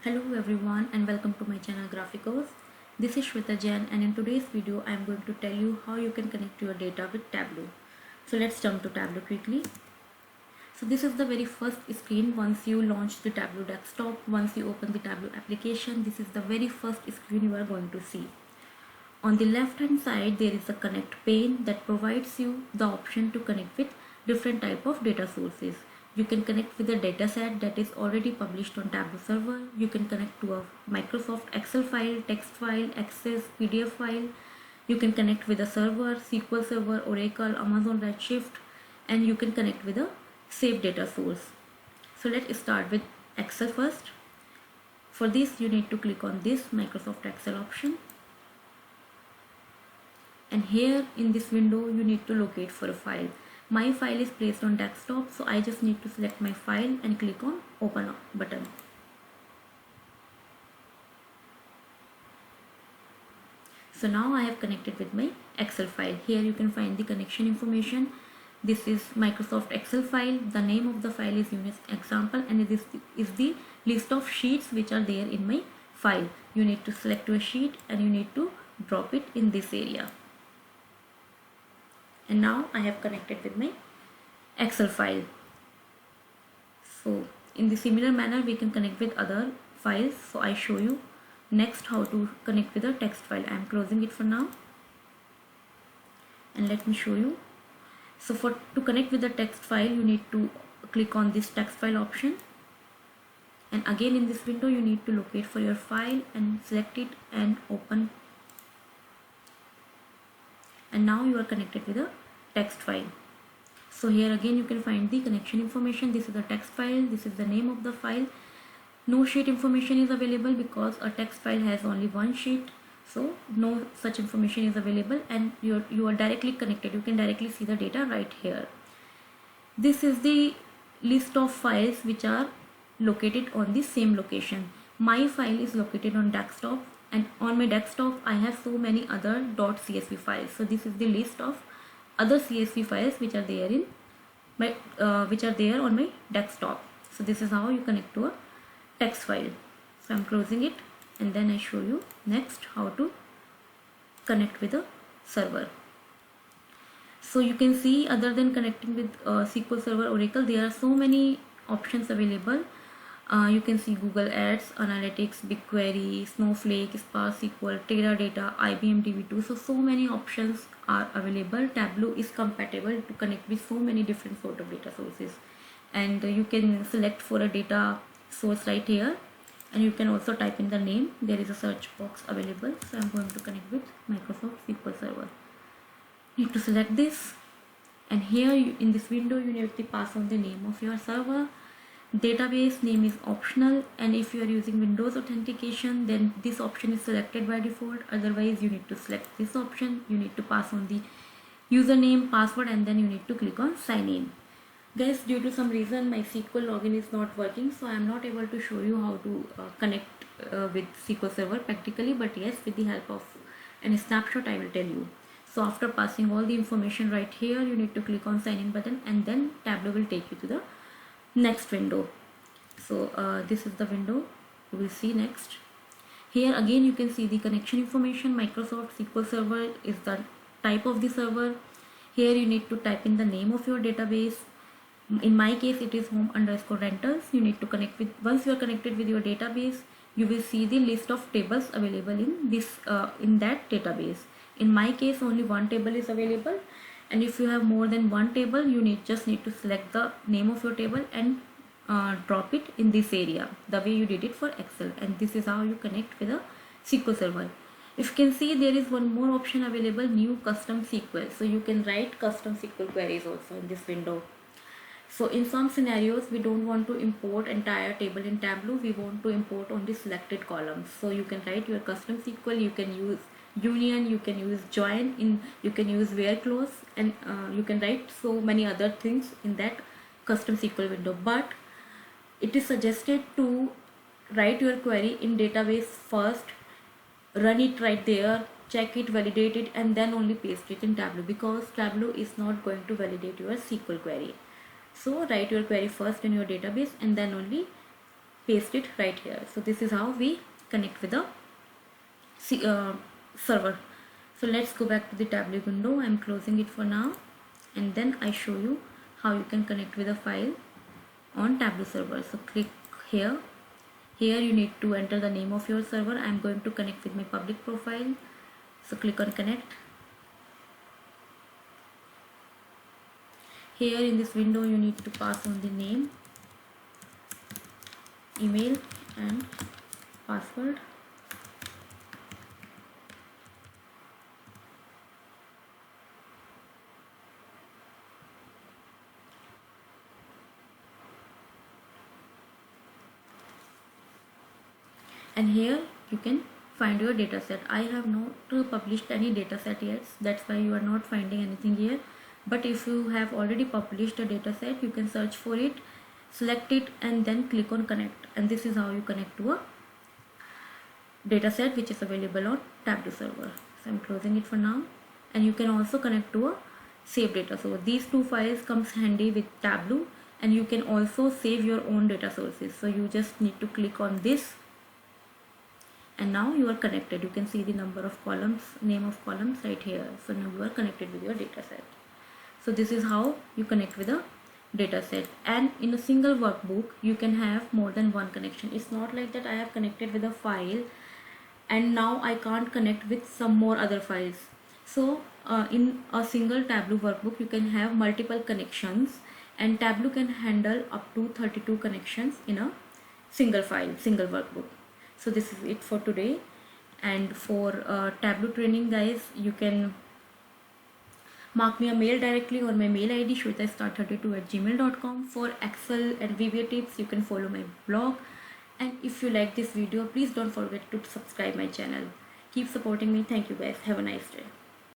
Hello everyone and welcome to my channel Graphicos. This is Shweta Jain and in today's video I am going to tell you how you can connect your data with Tableau. So let's jump to Tableau quickly. So this is the very first screen once you launch the Tableau desktop. Once you open the Tableau application, this is the very first screen you are going to see. On the left hand side there is a connect pane that provides you the option to connect with different type of data sources. You can connect with a dataset that is already published on Tableau server. You can connect to a Microsoft Excel file, text file, Access, PDF file. You can connect with a server, SQL Server, Oracle, Amazon Redshift, and you can connect with a save data source. So let's start with Excel first. For this you need to click on this Microsoft Excel option. And here in this window you need to locate for a file. My file is placed on desktop, so I just need to select my file and click on open button. So now I have connected with my Excel file. Here you can find the connection information. This is Microsoft Excel file. The name of the file is Unit Example and this is the list of sheets which are there in my file. You need to select a sheet and you need to drop it in this area. And now I have connected with my Excel file. So in the similar manner we can connect with other files. So I show you next how to connect with a text file. I am closing it for now and let me show you. So to connect with the text file you need to click on this text file option, and again in this window you need to locate for your file and select it and open, and now you are connected with a text file. So here again you can find the connection information. This is the text file, this is the name of the file. No sheet information is available because a text file has only one sheet, so no such information is available, and you are directly connected. You can directly see the data right here. This is the list of files which are located on the same location. My file is located on desktop, and on my desktop I have so many other .csv files. So this is the list of other CSV files which are there in my on my desktop. So this is how you connect to a text file. So I'm closing it and then I show you next how to connect with a server. So you can see, other than connecting with SQL Server, Oracle, there are so many options available. You can see Google Ads, Analytics, BigQuery, Snowflake, Spark SQL, Teradata, IBM DB2. So many options are available. Tableau is compatible to connect with so many different sort of data sources, and you can select for a data source right here, and you can also type in the name. There is a search box available. So I'm going to connect with Microsoft SQL Server. You need to select this, and here in this window you need to pass on the name of your server. Database name is optional, and if you are using Windows authentication then this option is selected by default. Otherwise you need to select this option. You need to pass on the username, password, and then you need to click on sign in. Guys, due to some reason my SQL login is not working, so I am not able to show you how to connect with SQL Server practically, but yes, with the help of a snapshot I will tell you. So after passing all the information right here, you need to click on sign in button, and then Tableau will take you to the next window. So this is the window you will see next. Here again you can see the connection information. Microsoft SQL Server is the type of the server. Here you need to type in the name of your database. In my case it is home_rentals. You need to connect with, once you are connected with your database, you will see the list of tables available in this in that database. In my case only one table is available, and if you have more than one table you just need to select the name of your table and drop it in this area the way you did it for Excel, and this is how you connect with a SQL Server. If you can see, there is one more option available, new custom SQL. So you can write custom SQL queries also in this window. So in some scenarios we don't want to import entire table in Tableau, we want to import only selected columns. So you can write your custom SQL. You can use union, you can use join, you can use where clause, and you can write so many other things in that custom SQL window. But it is suggested to write your query in database first, run it right there, check it, validate it, and then only paste it in Tableau, because Tableau is not going to validate your SQL query. So write your query first in your database and then only paste it right here. So this is how we connect with the server. So let's go back to the Tableau window. I'm closing it for now, and then I show you how you can connect with a file on Tableau server. So click here. Here you need to enter the name of your server. I'm going to connect with my public profile. So click on connect. Here in this window you need to pass on the name, email and password. And here you can find your dataset. I have not published any dataset yet, that's why you are not finding anything here. But if you have already published a dataset, you can search for it, select it, and then click on connect. And this is how you connect to a dataset which is available on Tableau server. So I'm closing it for now. And you can also connect to a save data. So these two files comes handy with Tableau, and you can also save your own data sources. So you just need to click on this, and now you are connected. You can see the number of columns, name of columns right here. So now you are connected with your dataset. So this is how you connect with a dataset. And in a single workbook you can have more than one connection. It's not like that I have connected with a file and now I can't connect with some more other files. So in a single Tableau workbook you can have multiple connections, and Tableau can handle up to 32 connections in a single file, single workbook. So this is it for today. And for Tableau training, guys, you can mark me a mail directly on my mail ID shwetastar32@gmail.com. For Excel and VBA tips, you can follow my blog. And if you like this video, please don't forget to subscribe my channel. Keep supporting me. Thank you, guys. Have a nice day.